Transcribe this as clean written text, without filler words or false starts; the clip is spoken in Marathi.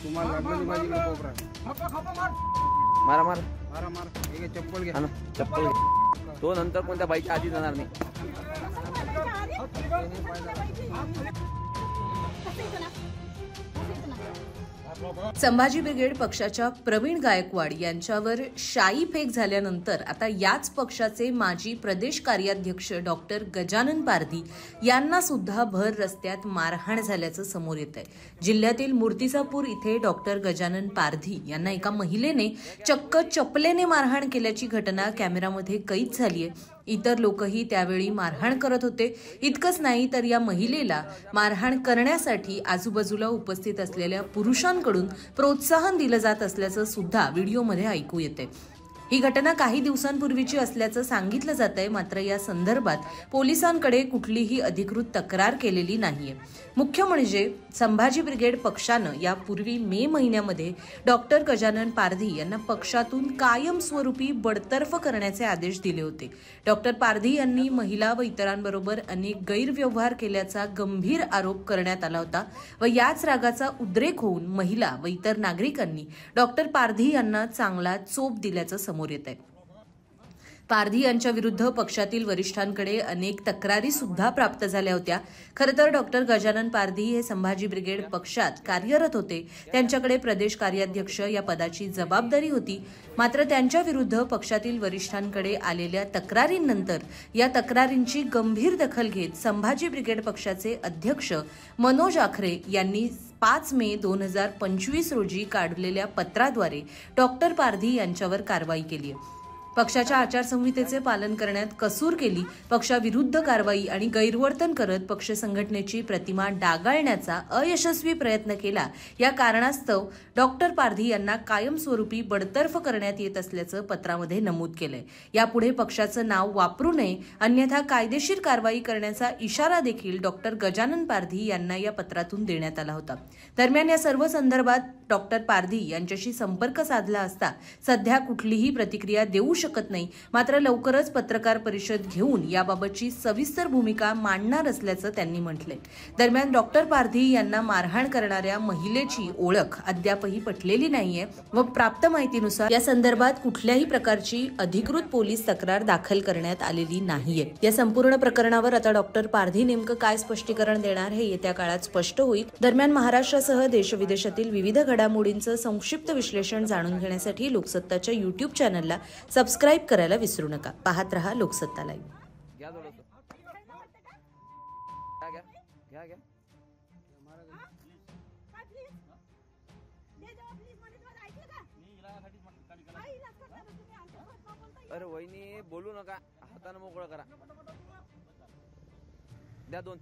तुम्हाला लागली माझी कोपरा मारा मारा मारा मार एक चप्पल घ्या ना, चप्पल घे. तो नंतर कोणत्या बाईच्या आधी जाणार नाही. संभाजी ब्रिगेड पक्षाच्या प्रवीण गायकवाड यांच्यावर शाई फेक झाल्यानंतर आता याच पक्षाचे माजी प्रदेश कार्याध्यक्ष डॉक्टर गजानन पारधी यांना सुद्धा भर रस्त्यात मारहाण झाल्याचं समोर येत आहे. जिल्ह्यातील मूर्तिजापूर इथे डॉक्टर गजानन पारधी यांना एका महिलेने चक्क चपलेने मारहाण केल्याची घटना कॅमेरामध्ये कैद झाली आहे. इतर लोकही त्यावेळी मारहाण करत होते. इतकंच नाही तर या महिलेला मारहाण करण्यासाठी आजूबाजूला उपस्थित असलेल्या पुरुषांकडून प्रोत्साहन दिलं जात असल्याचं सुद्धा व्हिडिओमध्ये ऐकू येते. ही घटना काही दिवसांपूर्वीची असल्याचं सांगितलं जातंय. मात्र या संदर्भात पोलिसांकडे कुठलीही अधिकृत तक्रार केलेली नाहीये. मुख्य म्हणजे संभाजी ब्रिगेड पक्षानं यापूर्वी मे महिन्यामध्ये डॉक्टर गजानन पारधी यांना पक्षातून कायमस्वरूपी बडतर्फ करण्याचे आदेश दिले होते. डॉक्टर पारधी यांनी महिला व इतरांबरोबर अनेक गैरव्यवहार केल्याचा गंभीर आरोप करण्यात आला होता व याच रागाचा उद्रेक होऊन महिला व इतर नागरिकांनी डॉक्टर पारधी यांना चांगला चोप दिल्याचं समोर येत आहे. पारधी यांच्या विरुद्ध पक्षातील वरिष्ठांकडे अनेक तक्रारी सुद्धा प्राप्त झाल्या होत्या. खरं तर डॉक्टर गजानन पारधी हे संभाजी ब्रिगेड पक्षात कार्यरत होते. त्यांच्याकडे प्रदेश कार्याध्यक्ष या पदाची जबाबदारी होती. मात्र त्यांच्या विरुद्ध पक्षातील वरिष्ठांकडे आलेल्या तक्रारींनंतर या तक्रारींची गंभीर दखल घेत संभाजी ब्रिगेड पक्षाचे अध्यक्ष मनोज आखरे यांनी 5 मे 2025 रोजी काढलेल्या पत्राद्वारे डॉक्टर पारधी यांच्यावर कारवाई केली आहे. पक्षाच्या आचारसंहितेचे पालन करण्यात कसूर केली, पक्षाविरुद्ध कारवाई आणि गैरवर्तन करत पक्ष संघटनेची प्रतिमा डागाळण्याचा अयशस्वी प्रयत्न केला. या कारणास्तव डॉक्टर पारधी यांना कायमस्वरूपी बडतर्फ करण्यात येत असल्याचं पत्रामध्ये नमूद केलंय. यापुढे पक्षाचं नाव वापरू नये अन्यथा कायदेशीर कारवाई करण्याचा इशारा देखील डॉक्टर गजानन पारधी यांना या पत्रातून देण्यात आला होता. दरम्यान या सर्व संदर्भात डॉक्टर पारधी यांच्याशी संपर्क साधला असता सध्या कुठलीही प्रतिक्रिया देऊ शकत नाही. मात्र लवकरच पत्रकार परिषद घेऊन याबाबतची सविस्तर भूमिका मांडणार असल्याचं त्यांनी म्हटलंय. दरम्यान डॉक्टर पारधी यांना मारहाण करणाऱ्या महिलेची ओळख अद्यापही पटलेली नाहीये व प्राप्त माहितीनुसार या संदर्भात कुठल्याही प्रकारची अधिकृत पोलीस तक्रार दाखल करण्यात आलेली नाहीये. या संपूर्ण प्रकरणावर आता डॉक्टर पारधी नेमकं काय स्पष्टीकरण देणार हे येत्या काळात स्पष्ट होईल. दरम्यान महाराष्ट्रासह देशविदेशातील विविध घडामोडींचं संक्षिप्त विश्लेषण जाणून घेण्यासाठी लोकसत्ताच्या YouTube चॅनलला सबस्क्राइब करायला विसरू नका. पाहत रहा लोकसत्ता लाईव्ह. अरे वहिनी बोलू नका, हाताने मोकळं करा. द्या 2.